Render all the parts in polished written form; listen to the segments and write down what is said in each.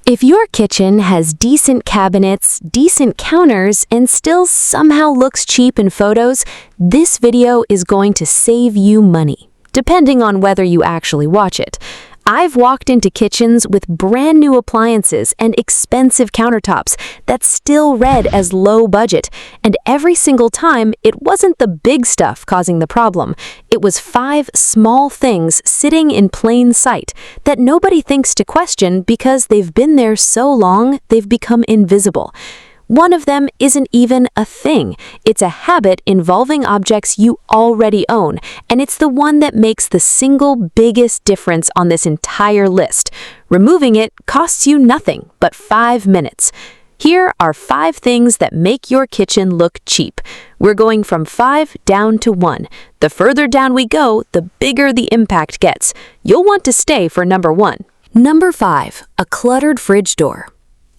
If your kitchen has decent cabinets, decent counters, and still somehow looks cheap in photos, this video is going to save you money, depending on whether you actually watch it. I've walked into kitchens with brand new appliances and expensive countertops that still read as low budget, and every single time it wasn't the big stuff causing the problem. It was 5 small things sitting in plain sight that nobody thinks to question because they've been there so long they've become invisible. One of them isn't even a thing. It's a habit involving objects you already own, and it's the one that makes the single biggest difference on this entire list. Removing it costs you nothing but 5 minutes. Here are 5 things that make your kitchen look cheap. We're going from 5 down to 1. The further down we go, the bigger the impact gets. You'll want to stay for number 1. Number 5, a cluttered fridge door.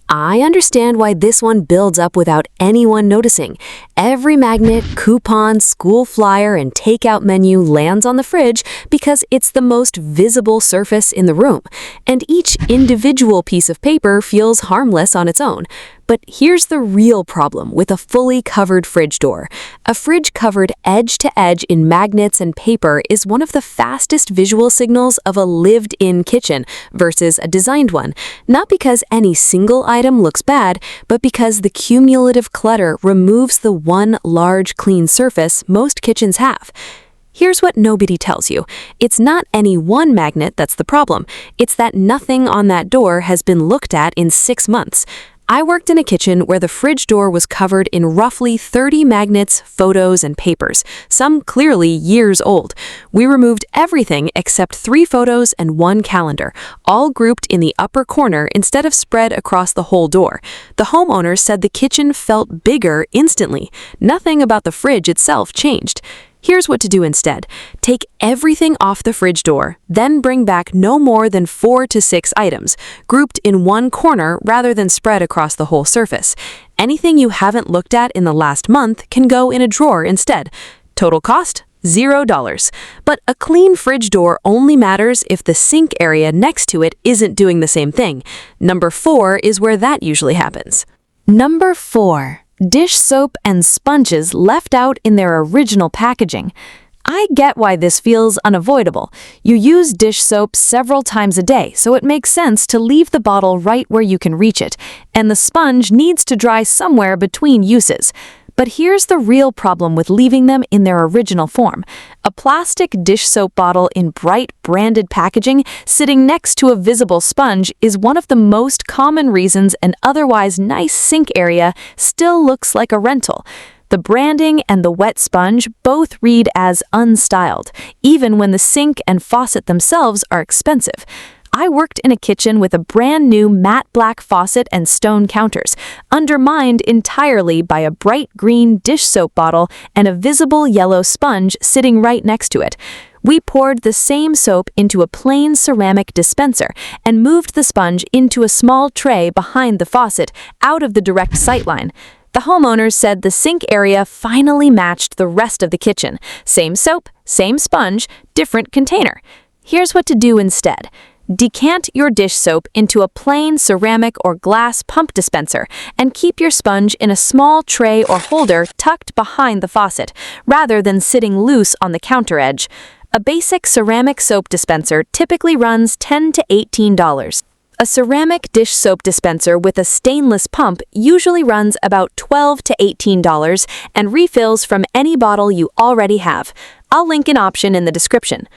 I understand why this one builds up without anyone noticing. Every magnet, coupon, school flyer, and takeout menu lands on the fridge because it's the most visible surface in the room, and each individual piece of paper feels harmless on its own. But here's the real problem with a fully covered fridge door. A fridge covered edge to edge in magnets and paper is one of the fastest visual signals of a lived-in kitchen versus a designed one. Not because any single item looks bad, but because the cumulative clutter removes the one large clean surface most kitchens have. Here's what nobody tells you. It's not any one magnet that's the problem. It's that nothing on that door has been looked at in 6 months. I worked in a kitchen where the fridge door was covered in roughly 30 magnets, photos, and papers, some clearly years old. We removed everything except 3 photos and 1 calendar, all grouped in the upper corner instead of spread across the whole door. The homeowner said the kitchen felt bigger instantly. Nothing about the fridge itself changed. Here's what to do instead. Take everything off the fridge door, then bring back no more than 4 to 6 items, grouped in one corner rather than spread across the whole surface. Anything you haven't looked at in the last month can go in a drawer instead. Total cost? $0. But a clean fridge door only matters if the sink area next to it isn't doing the same thing. Number 4 is where that usually happens. Number 4. Dish soap and sponges left out in their original packaging. I get why this feels unavoidable. You use dish soap several times a day, so it makes sense to leave the bottle right where you can reach it, and the sponge needs to dry somewhere between uses. But here's the real problem with leaving them in their original form. A plastic dish soap bottle in bright branded packaging sitting next to a visible sponge is one of the most common reasons an otherwise nice sink area still looks like a rental. The branding and the wet sponge both read as unstyled, even when the sink and faucet themselves are expensive. I worked in a kitchen with a brand new matte black faucet and stone counters, undermined entirely by a bright green dish soap bottle and a visible yellow sponge sitting right next to it. We poured the same soap into a plain ceramic dispenser and moved the sponge into a small tray behind the faucet, out of the direct sightline. The homeowners said the sink area finally matched the rest of the kitchen. Same soap, same sponge, different container. Here's what to do instead. Decant your dish soap into a plain ceramic or glass pump dispenser and keep your sponge in a small tray or holder tucked behind the faucet, rather than sitting loose on the counter edge. A basic ceramic soap dispenser typically runs $10 to $18. A ceramic dish soap dispenser with a stainless pump usually runs about $12 to $18 and refills from any bottle you already have. I'll link an option in the description.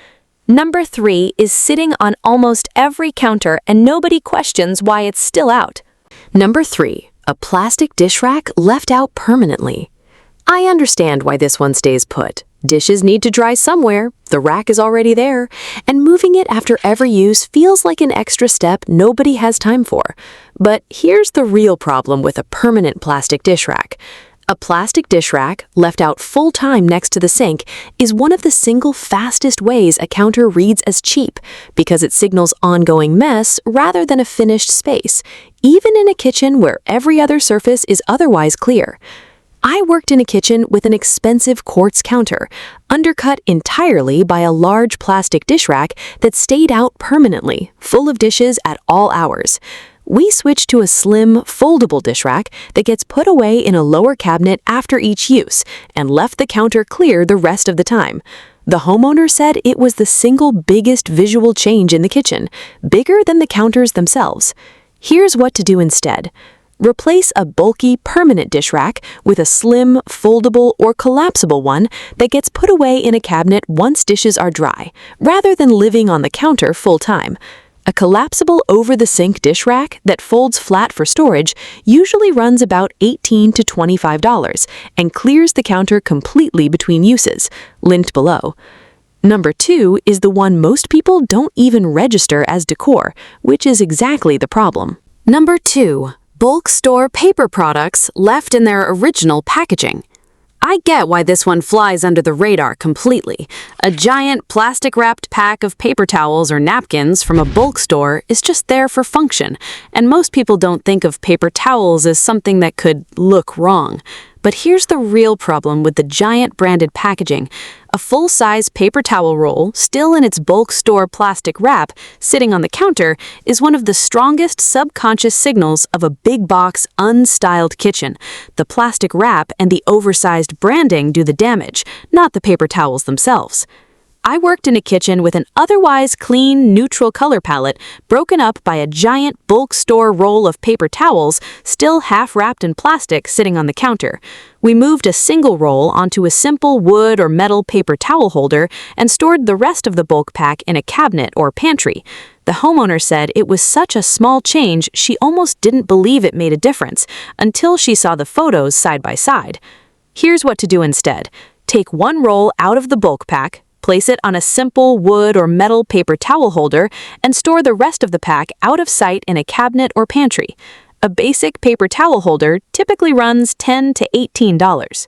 Number 3 is sitting on almost every counter and nobody questions why it's still out. Number 3, a plastic dish rack left out permanently. I understand why this one stays put. Dishes need to dry somewhere, the rack is already there, and moving it after every use feels like an extra step nobody has time for. But here's the real problem with a permanent plastic dish rack. A plastic dish rack, left out full-time next to the sink, is one of the single fastest ways a counter reads as cheap, because it signals ongoing mess rather than a finished space, even in a kitchen where every other surface is otherwise clear. I worked in a kitchen with an expensive quartz counter, undercut entirely by a large plastic dish rack that stayed out permanently, full of dishes at all hours. We switched to a slim, foldable dish rack that gets put away in a lower cabinet after each use and left the counter clear the rest of the time. The homeowner said it was the single biggest visual change in the kitchen, bigger than the counters themselves. Here's what to do instead. Replace a bulky, permanent dish rack with a slim, foldable, or collapsible one that gets put away in a cabinet once dishes are dry, rather than living on the counter full-time. A collapsible over-the-sink dish rack that folds flat for storage usually runs about $18 to $25 and clears the counter completely between uses, linked below. Number 2 is the one most people don't even register as decor, which is exactly the problem. Number 2. Bulk store paper products left in their original packaging. I get why this one flies under the radar completely. A giant plastic-wrapped pack of paper towels or napkins from a bulk store is just there for function, and most people don't think of paper towels as something that could look wrong. But here's the real problem with the giant branded packaging. A full-size paper towel roll, still in its bulk store plastic wrap, sitting on the counter, is one of the strongest subconscious signals of a big box, unstyled kitchen. The plastic wrap and the oversized branding do the damage, not the paper towels themselves. I worked in a kitchen with an otherwise clean, neutral color palette broken up by a giant bulk store roll of paper towels still half-wrapped in plastic sitting on the counter. We moved a single roll onto a simple wood or metal paper towel holder and stored the rest of the bulk pack in a cabinet or pantry. The homeowner said it was such a small change she almost didn't believe it made a difference until she saw the photos side by side. Here's what to do instead. Take one roll out of the bulk pack, place it on a simple wood or metal paper towel holder, and store the rest of the pack out of sight in a cabinet or pantry. A basic paper towel holder typically runs $10 to $18.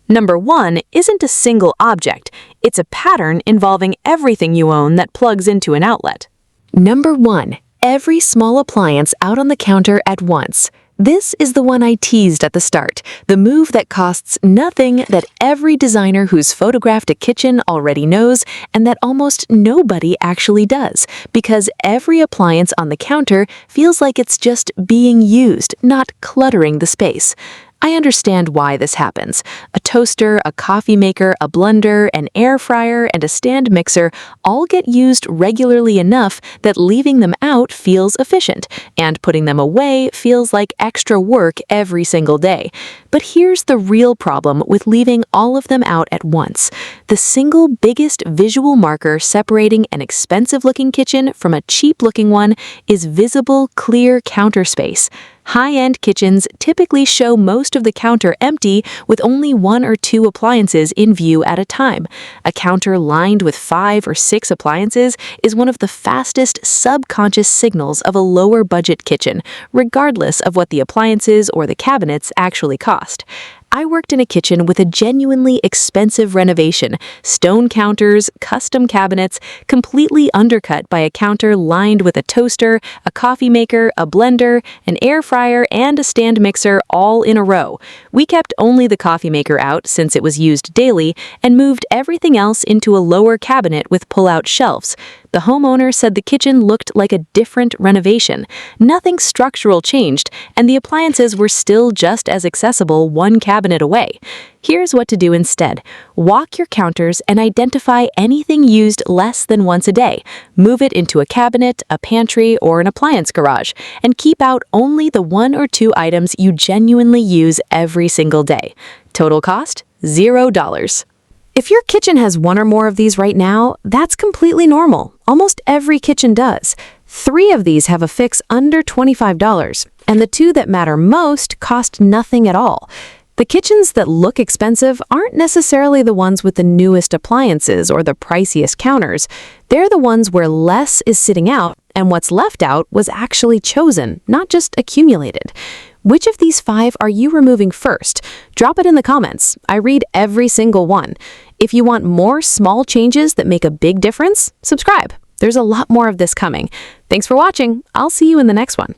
Number 1 isn't a single object. It's a pattern involving everything you own that plugs into an outlet. Number 1. Every small appliance out on the counter at once. This is the one I teased at the start, the move that costs nothing that every designer who's photographed a kitchen already knows and that almost nobody actually does, because every appliance on the counter feels like it's just being used, not cluttering the space. I understand why this happens. A toaster, a coffee maker, a blender, an air fryer, and a stand mixer all get used regularly enough that leaving them out feels efficient, and putting them away feels like extra work every single day. But here's the real problem with leaving all of them out at once. The single biggest visual marker separating an expensive-looking kitchen from a cheap-looking one is visible, clear counter space. High-end kitchens typically show most of the counter empty with only 1 or 2 appliances in view at a time. A counter lined with 5 or 6 appliances is one of the fastest subconscious signals of a lower-budget kitchen, regardless of what the appliances or the cabinets actually cost. I worked in a kitchen with a genuinely expensive renovation, stone counters, custom cabinets, completely undercut by a counter lined with a toaster, a coffee maker, a blender, an air fryer, and a stand mixer all in a row. We kept only the coffee maker out since it was used daily and moved everything else into a lower cabinet with pull-out shelves. The homeowner said the kitchen looked like a different renovation. Nothing structural changed, and the appliances were still just as accessible one cabinet away. Here's what to do instead. Walk your counters and identify anything used less than once a day. Move it into a cabinet, a pantry, or an appliance garage, and keep out only the 1 or 2 items you genuinely use every single day. Total cost? $0. If your kitchen has 1 or more of these right now, that's completely normal. Almost every kitchen does. 3 of these have a fix under $25, and the 2 that matter most cost nothing at all. The kitchens that look expensive aren't necessarily the ones with the newest appliances or the priciest counters. They're the ones where less is sitting out, and what's left out was actually chosen, not just accumulated. Which of these 5 are you removing first? Drop it in the comments. I read every single one. If you want more small changes that make a big difference, subscribe. There's a lot more of this coming. Thanks for watching. I'll see you in the next one.